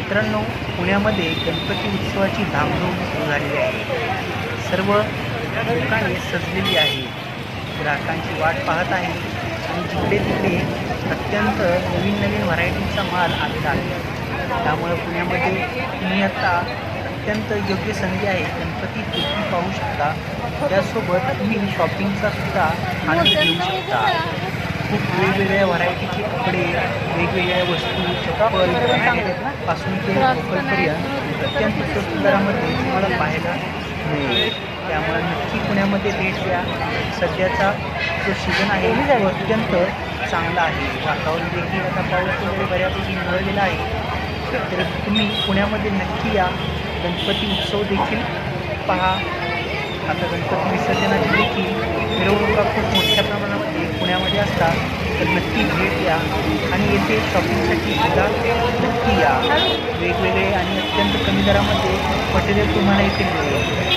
मित्रांनो, पुण्यामध्ये गणपती उत्सवाची धामधूम सुरू झालेली आहे. सर्व दुकाने सजलेली आहेत. ग्राहकांची वाट पाहत आहे आणि जिकडे-तिकडे अत्यंत नवीन व्हरायटीचा माल आलेला आहे. त्यामुळे पुण्यामध्ये तुम्ही आता अत्यंत योग्य संधी आहे. गणपती देखील पाहू शकता. त्यासोबत तुम्ही शॉपिंगचा सुद्धा आनंद घेऊ शकता. खूप वेगवेगळ्या व्हरायटीचे कपडे, वेगवेगळ्या वस्तू, चप्पल पासून ते लोकलपर्यंत अत्यंत स्वस्त दरामध्ये तुम्हाला पाहायला मिळेल. त्यामुळे नक्की पुण्यामध्ये भेट द्या. सध्याचा जो सीझन आहे तो अत्यंत चांगला आहे. वातावरण देखील आता पाऊस वगैरे बऱ्यापैकी निवडलेला आहे. तर तुम्ही पुण्यामध्ये नक्की या. गणपती उत्सव देखील पहा. आता गणपती विसर्जनाची देखील मिरवणुका खूप मोठ्या प्रमाणामध्ये पुण्यामध्ये असतात. तर नक्की भेट द्या आणि येथे शॉपिंगसाठी सुद्धा नक्की या. वेगवेगळे आणि अत्यंत कमी दरामध्ये मटेरियल तुम्हाला इथे मिळेल.